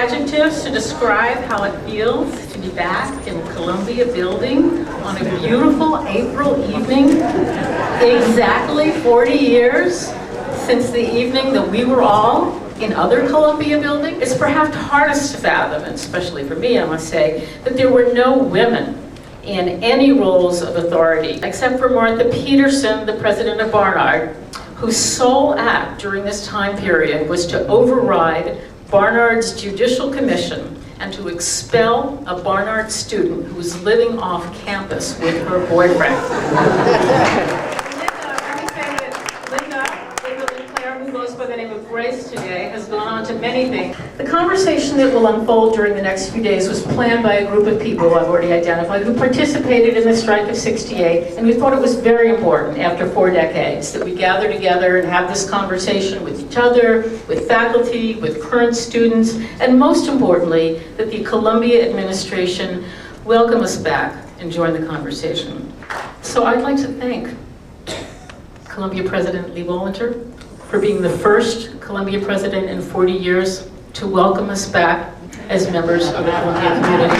adjectives to describe how it feels to be back in Columbia Building on a beautiful April evening, exactly 40 years since the evening that we were all in other Columbia buildings. It's perhaps hardest to fathom, and especially for me, I must say, that there were no women in any roles of authority, except for Martha Peterson, the president of Barnard, whose sole act during this time period was to override Barnard's judicial commission and to expel a Barnard student who was living off campus with her boyfriend. Who goes by the name of Grace today, has gone on to many things. The conversation that will unfold during the next few days was planned by a group of people I've already identified who participated in the strike of '68, and we thought it was very important after 4 decades that we gather together and have this conversation with each other, with faculty, with current students, and most importantly, that the Columbia administration welcome us back and join the conversation. So I'd like to thank Columbia President Lee Bollinger for being the first Columbia president in 40 years to welcome us back as members of the Columbia community.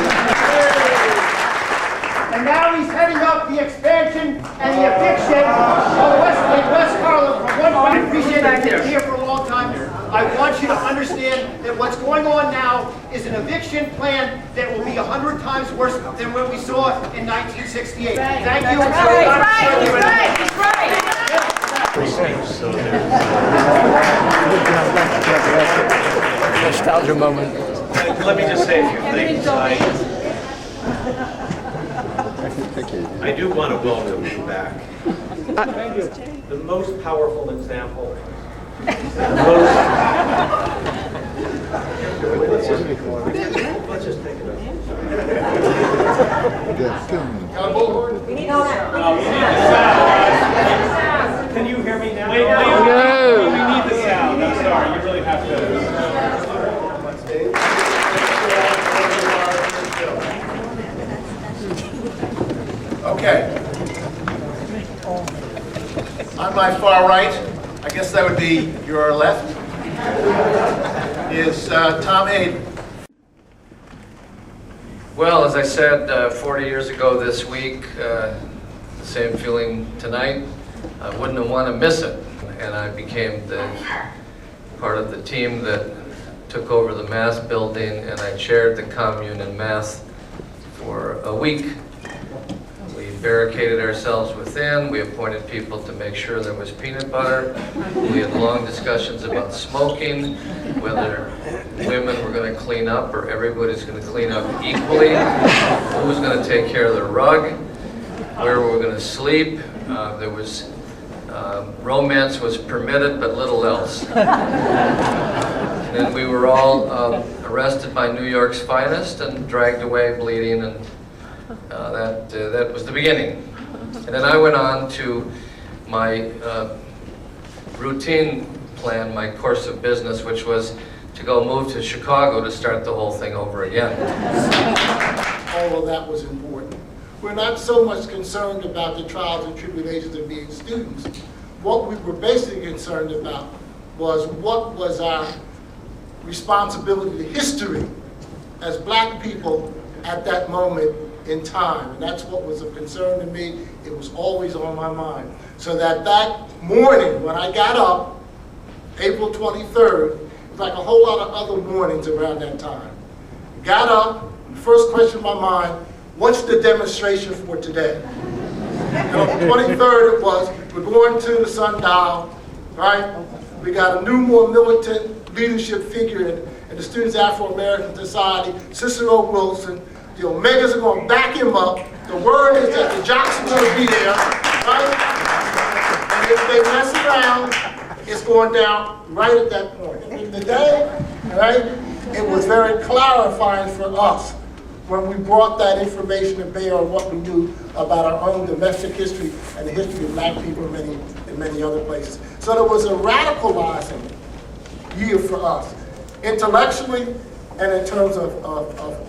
And now he's heading up the expansion and the eviction of West Harlem from one point. I appreciate it. I've been here for a long time. I want you to understand that what's going on now is an eviction plan that will be 100 times worse than what we saw in 1968. Thank you. He's right. Nostalgia moment. Let me just say a few things. I do want to welcome you back. The most powerful example. Let's just take it up. We need all that. Can you hear me now? No. We need the sound. I'm sorry. You really have to. Okay. On my far right, I guess that would be your left, is Tom Aden. Well, as I said 40 years ago this week, the same feeling tonight. I wouldn't want to miss it. And I became the part of the team that took over the Mass building, and I chaired the commune in Mass for a week. We barricaded ourselves within. We appointed people to make sure there was peanut butter. We had long discussions about smoking, whether women were going to clean up or everybody's going to clean up equally, who was going to take care of the rug, where we were going to sleep. There was romance was permitted, but little else. And we were all arrested by New York's finest and dragged away bleeding, and that was the beginning. And then I went on to my routine plan, my course of business, which was to go move to Chicago to start the whole thing over again. All of that was important. We're not so much concerned about the trials and tribulations of being students. What we were basically concerned about was what was our responsibility to history as black people at that moment in time. And that's what was of concern to me. It was always on my mind. So that morning when I got up, April 23rd, it was like a whole lot of other mornings around that time. Got up, the first question in my mind, what's the demonstration for today? And on the 23rd it was, we're going to the sundial, right? We got a new, more militant leadership figure in the Students Afro-American Society, Cicero Wilson. The Omegas are going to back him up. The word is that the jocks are going to be there, right? And if they mess around, it's going down right at that point. And today, right, it was very clarifying for us when we brought that information to bear on what we knew about our own domestic history and the history of black people in many other places. So there was a radicalizing year for us, intellectually and in terms of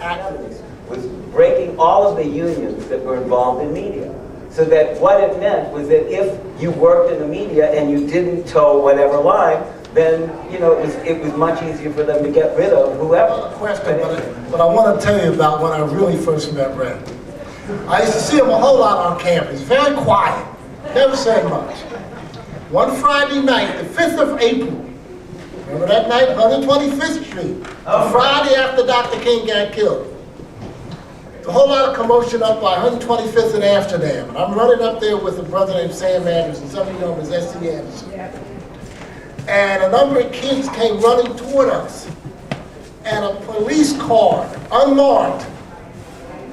activism. Was breaking all of the unions that were involved in media. So that what it meant was that if you worked in the media and you didn't toe whatever line, then, you know, it was much easier for them to get rid of whoever. Another question, but I want to tell you about when I really first met Ray. I used to see him a whole lot on campus, very quiet, never said much. One Friday night, the 5th of April, remember that night, 125th Street, the Friday after Dr. King got killed. A whole lot of commotion up by 125th in Amsterdam, and I'm running up there with a brother named Sam Anderson, some of you know him as S.C. Anderson. And a number of kids came running toward us, and a police car, unmarked,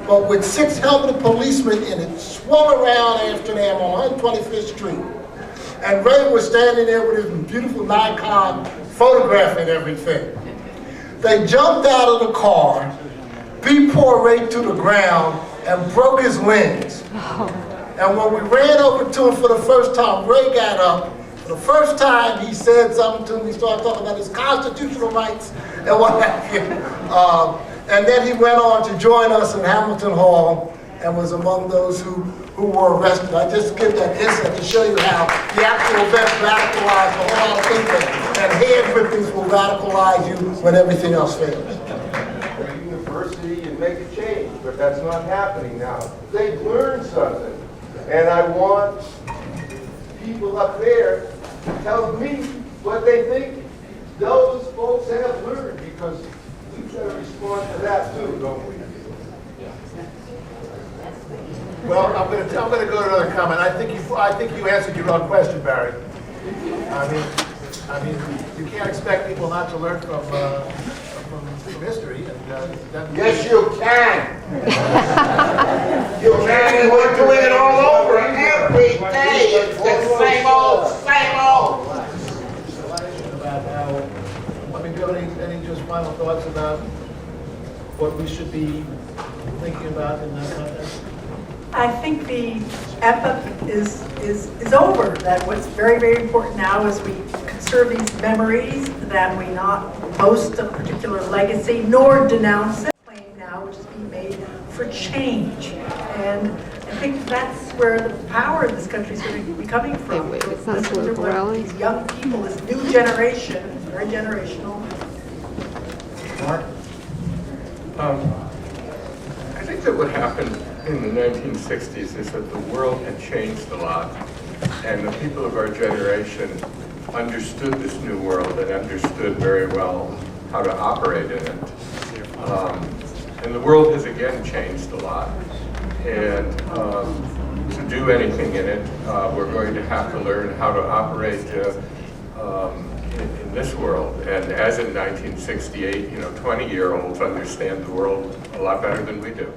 but with 6 helmeted policemen in it, swung around Amsterdam on 125th Street. And Ray was standing there with his beautiful Nikon photographing everything. They jumped out of the car, beat poor Ray to the ground, and broke his wings. And when we ran over to him for the first time, Ray got up. For the first time, he said something to me. He started talking about his constitutional rights and what have you. And then he went on to join us in Hamilton Hall and was among those who were arrested. I just give that insight to show you how the actual event radicalized a whole lot of people. And hand whippings will radicalize you when everything else fails. University and make a change, but that's not happening now. They've learned something, and I want people up there to tell me what they think those folks have learned, because we've got to respond to that too, don't we? Well, I'm going to go to another comment. I think you answered your own question, Barry. I mean, you can't expect people not to learn from history. And, Yes, you can. You can, and we're doing it all over every day. It's the same old, same old. About how, I mean, do you have any just final thoughts about what we should be thinking about in that context? I think the epoch is over. That what's very, very important now is we conserve these memories, that we not boast a particular legacy, nor denounce it. Claim now, which is being made for change. And I think that's where the power of this country is going to be coming from. These young people, this new generation, is very generational. Mark? I think that what happened in the 1960s is that the world had changed a lot, and the people of our generation understood this new world and understood very well how to operate in it. And the world has again changed a lot. And to do anything in it, we're going to have to learn how to operate in this world. And as in 1968, 20-year-olds understand the world a lot better than we do.